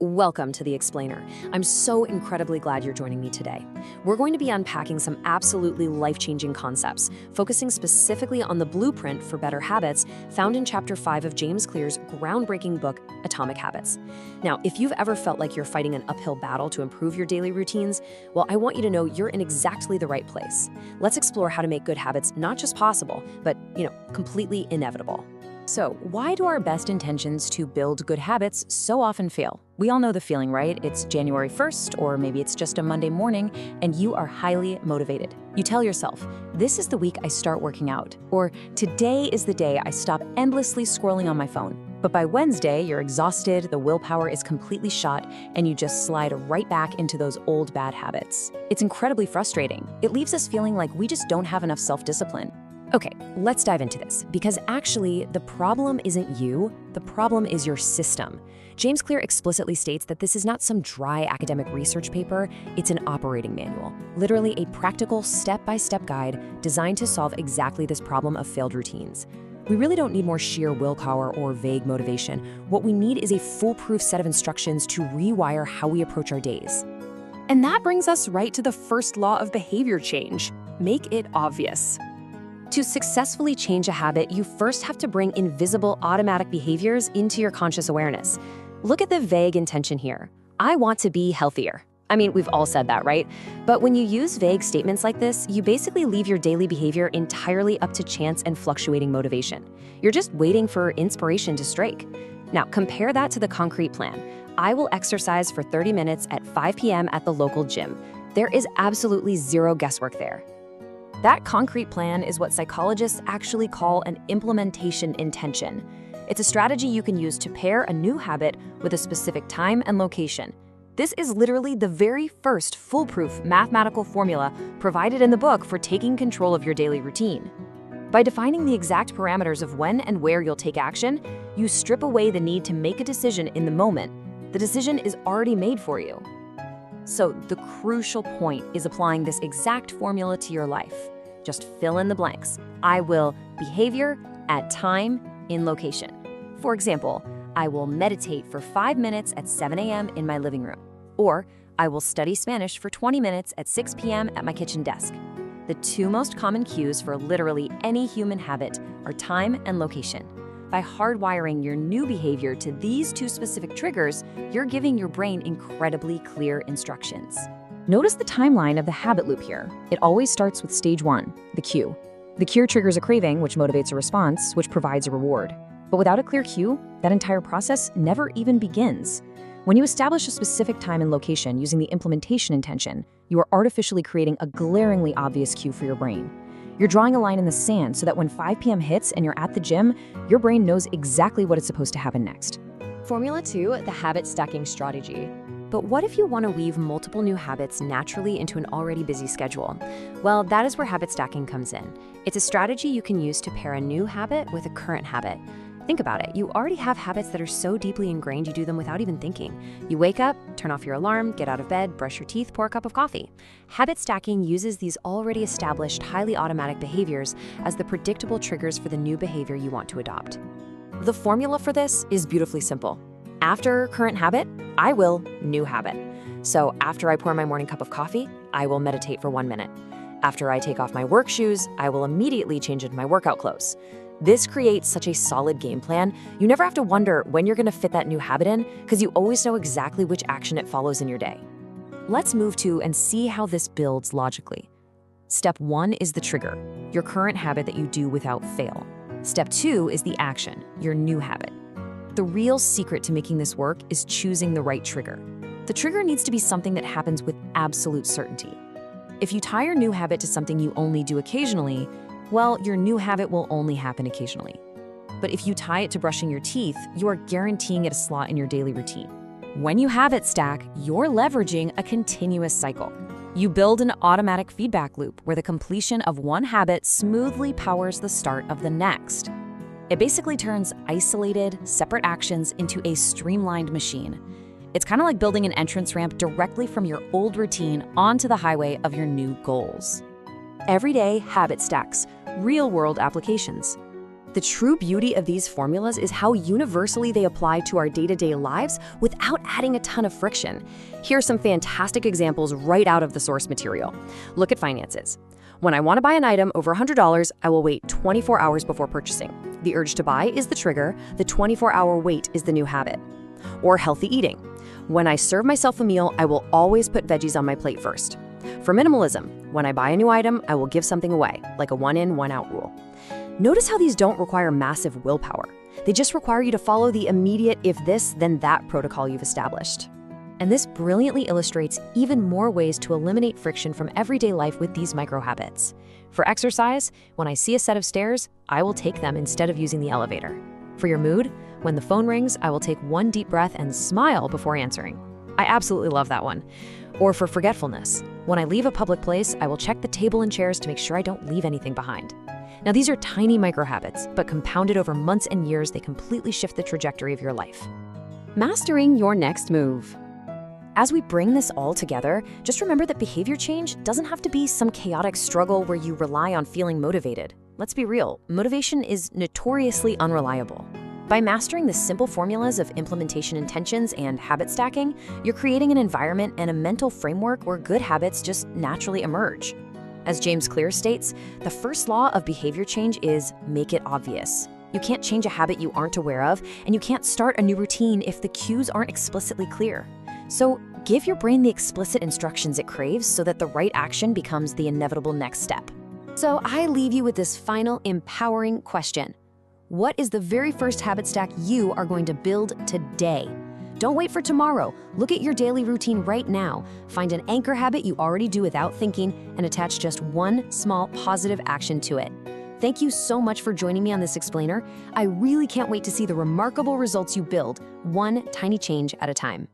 Welcome to The Explainer. I'm so incredibly glad you're joining me today. We're going to be unpacking some absolutely life-changing concepts, focusing specifically on the blueprint for better habits found in Chapter 5 of James Clear's groundbreaking book, Atomic Habits. Now, if you've ever felt like you're fighting an uphill battle to improve your daily routines, well, I want you to know you're in exactly the right place. Let's explore how to make good habits not just possible, but, completely inevitable. So, why do our best intentions to build good habits so often fail? We all know the feeling, right? It's January 1st, or maybe it's just a Monday morning, and you are highly motivated. You tell yourself, this is the week I start working out, or today is the day I stop endlessly scrolling on my phone. But by Wednesday, you're exhausted, the willpower is completely shot, and you just slide right back into those old bad habits. It's incredibly frustrating. It leaves us feeling like we just don't have enough self-discipline. Okay, let's dive into this, because actually, the problem isn't you, the problem is your system. James Clear explicitly states that this is not some dry academic research paper, it's an operating manual, literally a practical step-by-step guide designed to solve exactly this problem of failed routines. We really don't need more sheer willpower or vague motivation. What we need is a foolproof set of instructions to rewire how we approach our days. And that brings us right to the first law of behavior change: make it obvious. To successfully change a habit, you first have to bring invisible automatic behaviors into your conscious awareness. Look at the vague intention here. I want to be healthier. I mean, we've all said that, right? But when you use vague statements like this, you basically leave your daily behavior entirely up to chance and fluctuating motivation. You're just waiting for inspiration to strike. Now, compare that to the concrete plan. I will exercise for 30 minutes at 5 p.m. at the local gym. There is absolutely zero guesswork there. That concrete plan is what psychologists actually call an implementation intention. It's a strategy you can use to pair a new habit with a specific time and location. This is literally the very first foolproof mathematical formula provided in the book for taking control of your daily routine. By defining the exact parameters of when and where you'll take action, you strip away the need to make a decision in the moment. The decision is already made for you. So the crucial point is applying this exact formula to your life. Just fill in the blanks. I will behavior at time in location. For example, I will meditate for 5 minutes at 7 a.m. in my living room. Or I will study Spanish for 20 minutes at 6 p.m. at my kitchen desk. The two most common cues for literally any human habit are time and location. By hardwiring your new behavior to these two specific triggers, you're giving your brain incredibly clear instructions. Notice the timeline of the habit loop here. It always starts with stage 1, the cue. The cue triggers a craving, which motivates a response, which provides a reward. But without a clear cue, that entire process never even begins. When you establish a specific time and location using the implementation intention, you are artificially creating a glaringly obvious cue for your brain. You're drawing a line in the sand so that when 5 p.m. hits and you're at the gym, your brain knows exactly what is supposed to happen next. Formula 2, the habit stacking strategy. But what if you want to weave multiple new habits naturally into an already busy schedule? Well, that is where habit stacking comes in. It's a strategy you can use to pair a new habit with a current habit. Think about it. You already have habits that are so deeply ingrained you do them without even thinking. You wake up, turn off your alarm, get out of bed, brush your teeth, pour a cup of coffee. Habit stacking uses these already established, highly automatic behaviors as the predictable triggers for the new behavior you want to adopt. The formula for this is beautifully simple. After current habit, I will new habit. So after I pour my morning cup of coffee, I will meditate for 1 minute. After I take off my work shoes, I will immediately change into my workout clothes. This creates such a solid game plan. You never have to wonder when you're going to fit that new habit in, because you always know exactly which action it follows in your day. Let's move to and see how this builds logically. Step 1 is the trigger, your current habit that you do without fail. Step 2 is the action, your new habit. The real secret to making this work is choosing the right trigger. The trigger needs to be something that happens with absolute certainty. If you tie your new habit to something you only do occasionally, well, your new habit will only happen occasionally. But if you tie it to brushing your teeth, you are guaranteeing it a slot in your daily routine. When you habit stack, you're leveraging a continuous cycle. You build an automatic feedback loop where the completion of one habit smoothly powers the start of the next. It basically turns isolated, separate actions into a streamlined machine. It's kind of like building an entrance ramp directly from your old routine onto the highway of your new goals. Everyday habit stacks, real-world applications. The true beauty of these formulas is how universally they apply to our day-to-day lives without adding a ton of friction. Here are some fantastic examples right out of the source material. Look at finances. When I want to buy an item over $100, I will wait 24 hours before purchasing. The urge to buy is the trigger, the 24-hour wait is the new habit. Or healthy eating. When I serve myself a meal, I will always put veggies on my plate first. For minimalism, when I buy a new item, I will give something away, like a one-in, one-out rule. Notice how these don't require massive willpower. They just require you to follow the immediate if this, then that protocol you've established. And this brilliantly illustrates even more ways to eliminate friction from everyday life with these micro habits. For exercise, when I see a set of stairs, I will take them instead of using the elevator. For your mood, when the phone rings, I will take one deep breath and smile before answering. I absolutely love that one. Or for forgetfulness, when I leave a public place, I will check the table and chairs to make sure I don't leave anything behind. Now, these are tiny micro habits, but compounded over months and years, they completely shift the trajectory of your life. Mastering your next move. As we bring this all together, just remember that behavior change doesn't have to be some chaotic struggle where you rely on feeling motivated. Let's be real, motivation is notoriously unreliable. By mastering the simple formulas of implementation intentions and habit stacking, you're creating an environment and a mental framework where good habits just naturally emerge. As James Clear states, the first law of behavior change is make it obvious. You can't change a habit you aren't aware of, and you can't start a new routine if the cues aren't explicitly clear. So give your brain the explicit instructions it craves so that the right action becomes the inevitable next step. So I leave you with this final empowering question. What is the very first habit stack you are going to build today? Don't wait for tomorrow. Look at your daily routine right now. Find an anchor habit you already do without thinking and attach just one small positive action to it. Thank you so much for joining me on this explainer. I really can't wait to see the remarkable results you build, one tiny change at a time.